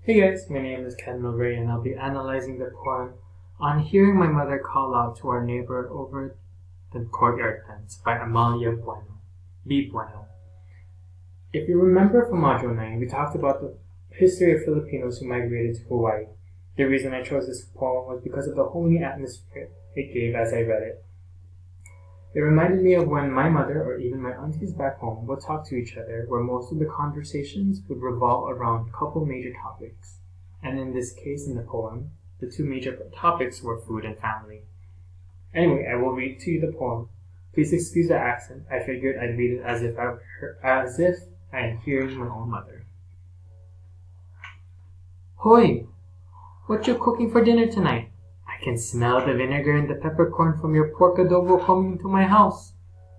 Hey guys, my name is Ken Milbury and I'll be analyzing the poem On Hearing My Mother Call Out to Our Neighbor Over the Courtyard Fence by Amalia Bueno. B. Bueno. If you remember from Module 9, we talked about the history of Filipinos who migrated to Hawaii. The reason I chose this poem was because of the homely atmosphere it gave as I read it. It reminded me of when my mother, or even my aunties back home, would talk to each other, where most of the conversations would revolve around a couple major topics. And in this case, in the poem, the two major topics were food and family. Anyway, I will read to you the poem. Please excuse the accent. I figured I'd read it as if I am hearing my own mother. Hoy! What you cooking for dinner tonight? I can smell the vinegar and the peppercorn from your pork adobo coming into my house.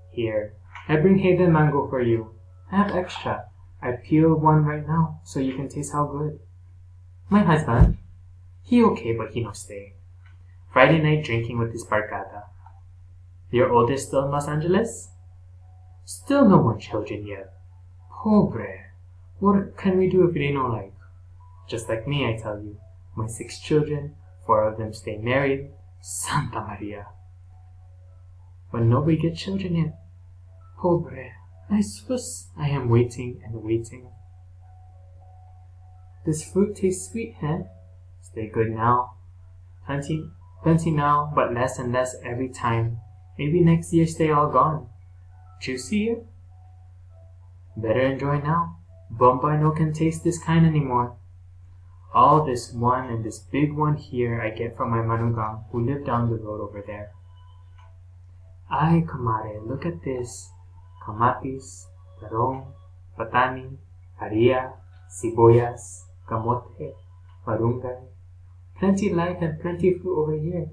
Here, I bring Hayden mango for you. I have extra. I peel one right now so you can taste how good. My husband? He okay but he no stay. Friday night drinking with his barkada. Your oldest still in Los Angeles? Still no more children yet. Pobre. What can we do if they no like? Just like me, I tell you. My 6 children, 4 of them stay married. Santa Maria. But nobody get children yet. Pobre. I suppose I am waiting and waiting. This fruit tastes sweet, huh? Stay good now. Plenty now, but less and less every time. Maybe next year stay all gone. Juicier? Better enjoy now. Bombay no can taste this kind anymore. All this one and this big one here I get from my manugang who live down the road over there. Ay, kumare, look at this. Kamatis, tarong, patani, haria, sibuyas, kamote, marungay. Plenty life and plenty food over here.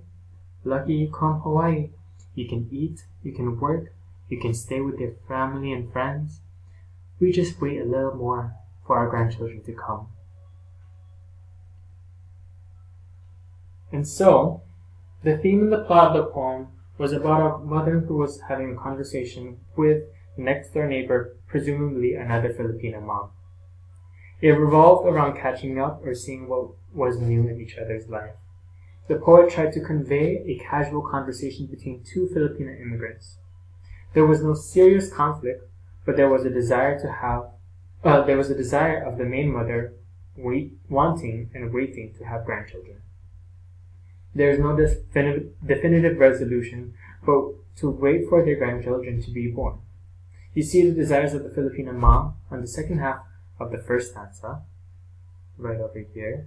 Lucky you come Hawaii. You can eat, you can work, you can stay with your family and friends. We just wait a little more for our grandchildren to come. And so, the theme and the plot of the poem was about a mother who was having a conversation with the next door neighbor, presumably another Filipino mom. It revolved around catching up or seeing what was new in each other's life. The poet tried to convey a casual conversation between 2 Filipino immigrants. There was no serious conflict, but there was a desire of the main mother wanting and waiting to have grandchildren. There is no definitive resolution, but to wait for their grandchildren to be born. You see the desires of the Filipino mom on the second half of the first stanza, right over here.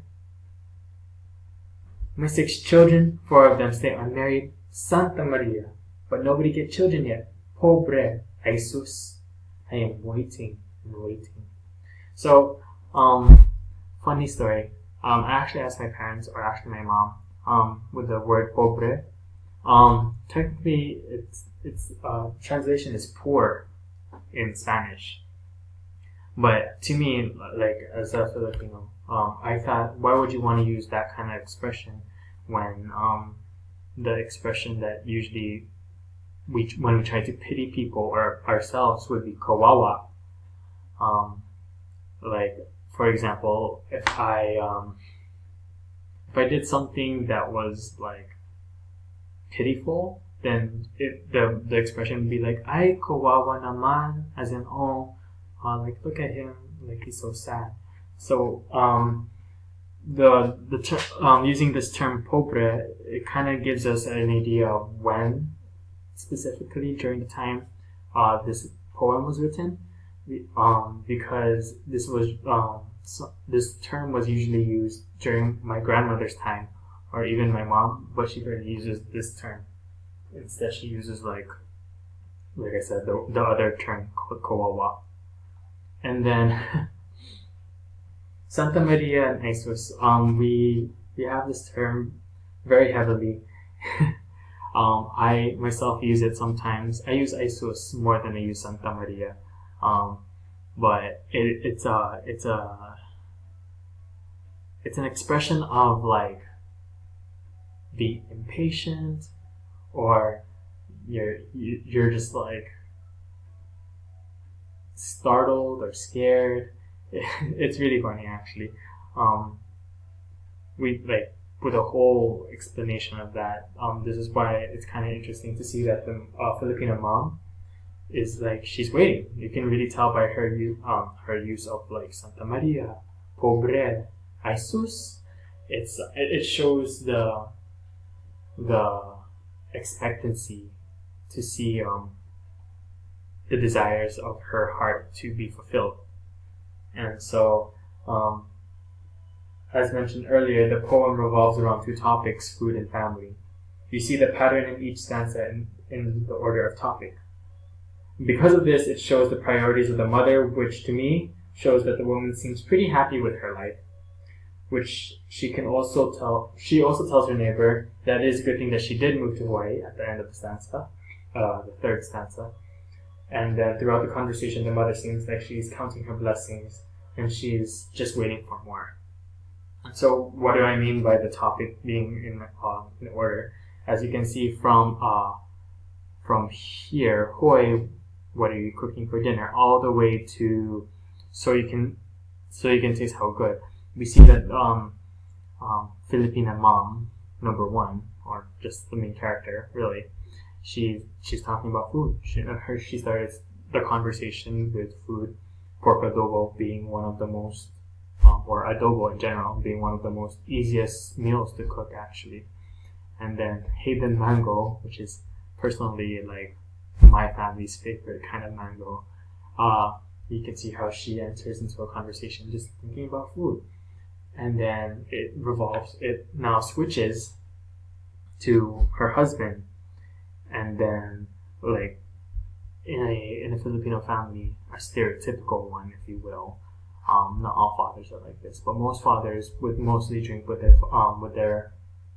My 6 children, 4 of them stay unmarried. Santa Maria, but nobody get children yet. Pobre, Jesus, I am waiting and waiting. So, funny story. I actually asked my parents, or actually my mom, with the word pobre. Technically, its translation is poor in Spanish. But to me, like as a Filipino, I thought, why would you want to use that kind of expression when the expression that usually when we try to pity people or ourselves would be kawawa. Like for example, if I did something that was like pitiful, then the expression would be like ay kawawa naman, as in like look at him, like he's so sad. So using this term pobre, it kind of gives us an idea of when specifically during the time this poem was written, because this term was usually used during my grandmother's time, or even my mom, but she barely uses this term. Instead, she uses like I said, the other term called kawawa. And then Santa Maria and Jesus, we have this term very heavily. I myself use it sometimes. I use Jesus more than I use Santa Maria, but it's an expression of like being impatient, or you're just like startled or scared. It's really funny actually. we like with a whole explanation of that. This is why it's kind of interesting to see that the Filipino mom is like she's waiting. You can really tell by her use of like Santa Maria, Pobre, Jesus. It shows the expectancy to see the desires of her heart to be fulfilled. And so, as mentioned earlier, the poem revolves around two topics, food and family. You see the pattern in each stanza in the order of topic. Because of this, it shows the priorities of the mother, which to me shows that the woman seems pretty happy with her life, which she also tells her neighbor that it is a good thing that she did move to Hawaii at the end of the stanza, the third stanza. And then throughout the conversation, the mother seems like she's counting her blessings and she's just waiting for more. So what do I mean by the topic being in order? As you can see from here, Hoi, what are you cooking for dinner? All the way to so you can taste how good. We see that Filipina mom, number one, or just the main character, really, she's talking about food. She started the conversation with food, pork adobo being one of the most, or adobo in general, being one of the most easiest meals to cook actually. And then Hayden mango, which is personally like my family's favorite kind of mango. You can see how she enters into a conversation just thinking about food. And then it now switches to her husband. And then, like, in a Filipino family, a stereotypical one, if you will. Not all fathers are like this, but most fathers would mostly drink with their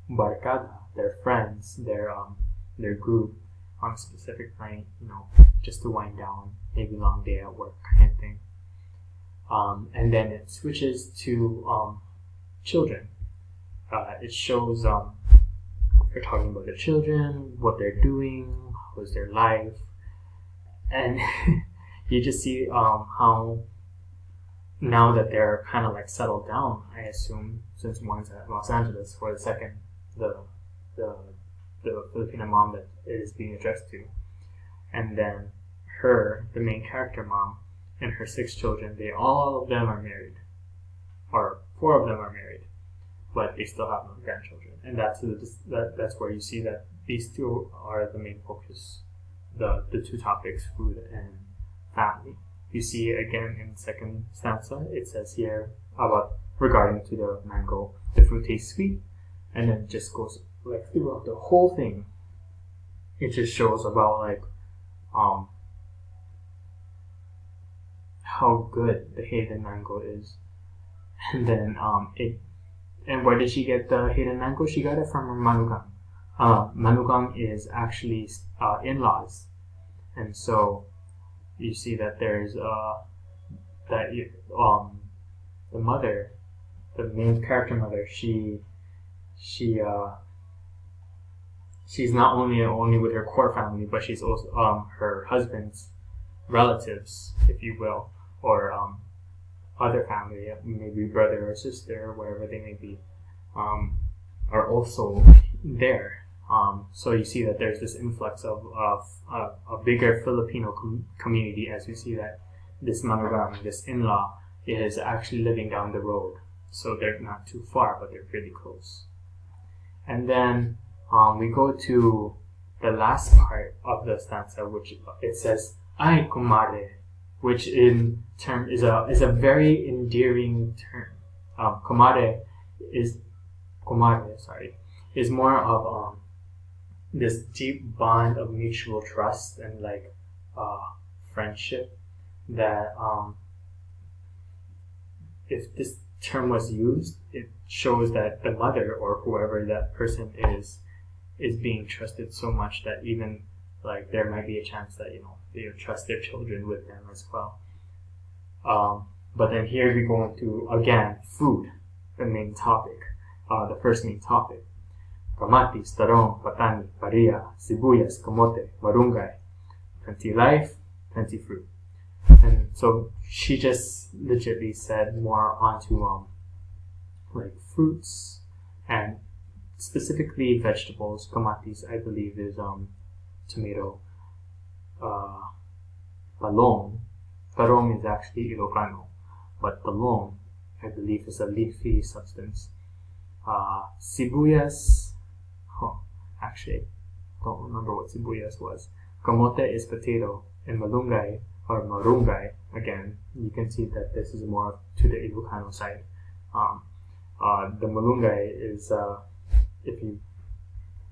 barkada, their friends, their group on a specific night, just to wind down, maybe long day at work kind of thing. And then it switches to children. It shows they're talking about their children, what they're doing, how's their life, and you just see how now that they're kind of like settled down, I assume, since one's at Los Angeles, for the second, the Filipino mom that it is being addressed to, and then her, the main character mom, and her 6 children, all of them are married, or 4 of them are married, but they still have no grandchildren, and that's where you see that these two are the main focus, the 2 topics, food and family. You see again in the second stanza, it says here about regarding to the mango, the fruit tastes sweet, and then it just goes like throughout the whole thing. It just shows about like how good the Hayden mango is, and then and where did she get the Hayden mango? She got it from her manugang. Manugang is actually in-laws, and so you see that there's the mother, the main character mother, she's not only with her core family, but she's also her husband's relatives, if you will, or other family, maybe brother or sister, wherever they may be, are also there. So you see that there's this influx of a bigger Filipino community, as you see that this manugang, this in-law, is actually living down the road. So they're not too far, but they're pretty close. And then we go to the last part of the stanza, which it says, "Ay, kumare," which in term is a very endearing term. Kumare is more of this deep bond of mutual trust and like friendship that if this term was used, it shows that the mother or whoever that person is being trusted so much that even like there might be a chance that they trust their children with them as well. But then here we go into again food, the main topic, the first main topic. Kamatis, tarong, patani, paria, sibuyas, kamote, marunggay. Plenty life, plenty fruit. And so she just legitimately said more onto fruits and specifically vegetables. Kamatis, I believe, is tomato. Talong. Talong is actually Ilocano, but talong, I believe, is a leafy substance. Sibuyas. Actually, don't remember what sibuyas was. Kamote is potato, and malunggay or marunggay. Again, you can see that this is more to the Ilocano side. The malunggay is, if you've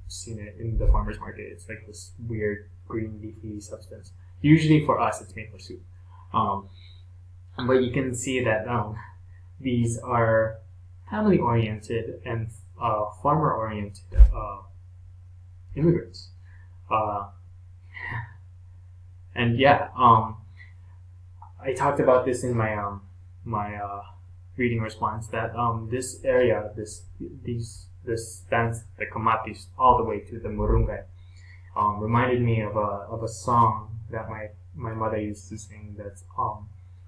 seen it in the farmer's market, it's like this weird green leafy substance. Usually for us, it's made for soup. But you can see that these are family-oriented and farmer-oriented immigrants. And yeah, I talked about this in my reading response that this area, this stands the kamatis all the way to the murunggay, reminded me of a song that my mother used to sing that's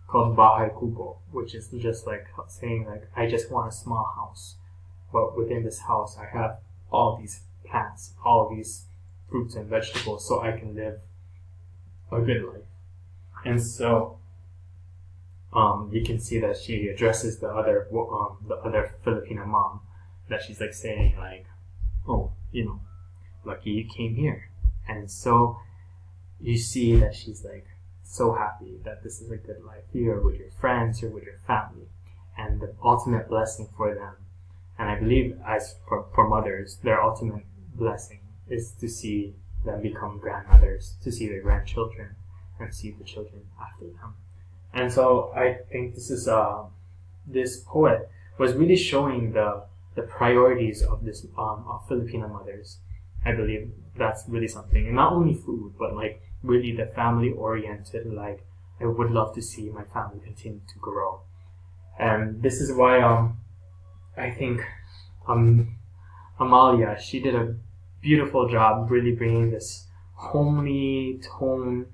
called Bahay Kubo, which is just like saying like, I just want a small house, but within this house I have all these plants, all these fruits and vegetables, so I can live a good life. And so you can see that she addresses the other Filipino mom, that she's like saying like, oh, lucky you came here. And so you see that she's like so happy that this is a good life. You're with your friends, you're with your family, and the ultimate blessing for them, and I believe as for mothers, their ultimate blessing is to see them become grandmothers, to see their grandchildren, and see the children after them. And so I think this poet was really showing the priorities of this of Filipino mothers. I believe that's really something, and not only food, but like really the family oriented. Like, I would love to see my family continue to grow, and this is why I think Amalia, she did a beautiful job really bringing this homely tone,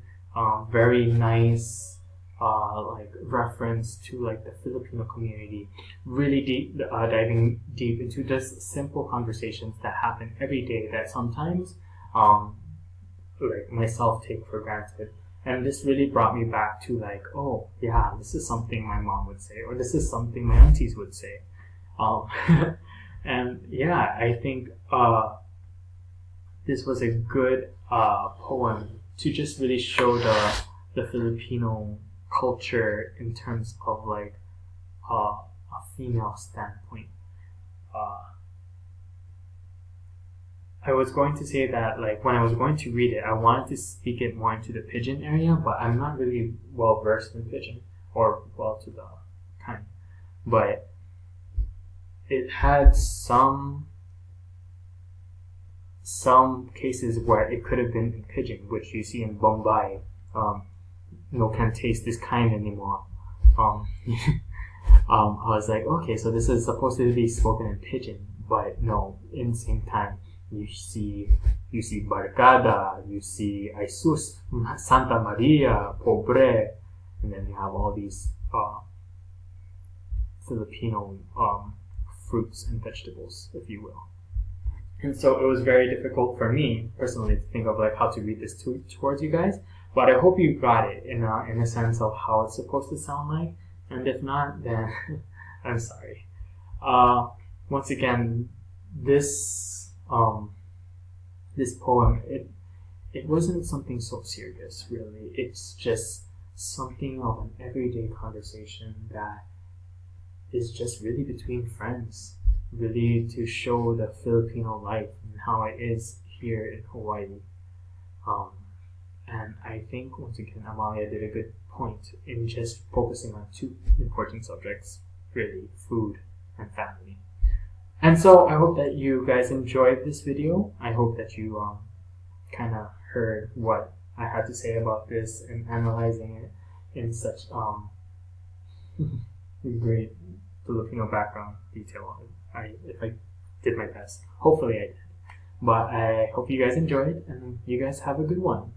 very nice like reference to like the Filipino community, really deep, diving deep into just simple conversations that happen every day that sometimes like myself take for granted. And this really brought me back to like, oh yeah, this is something my mom would say, or this is something my aunties would say. And yeah, I think this was a good poem to just really show the Filipino culture in terms of like a female standpoint. I was going to say that like when I was going to read it, I wanted to speak it more into the Pidgin area, but I'm not really well versed in Pidgin, or well to the kind. But it had some cases where it could have been in Pidgin, which you see in Bombay. No can taste this kind anymore. I was like, okay, so this is supposed to be spoken in Pidgin, but no, in the same time, you see Barkada, you see Jesus, Santa Maria, Pobre, and then you have all these Filipino fruits and vegetables, if you will. And so it was very difficult for me personally to think of like how to read this towards you guys. But I hope you got it in a sense of how it's supposed to sound like. And if not, then I'm sorry. Once again, this poem, it wasn't something so serious, really. It's just something of an everyday conversation that is just really between friends, really to show the Filipino life and how it is here in Hawaii. And I think, once again, Amalia did a good point in just focusing on two important subjects, really, food and family. And so I hope that you guys enjoyed this video. I hope that you kind of heard what I had to say about this and analyzing it in such great Filipino background detail. If I did my best. Hopefully I did. But I hope you guys enjoyed, and you guys have a good one.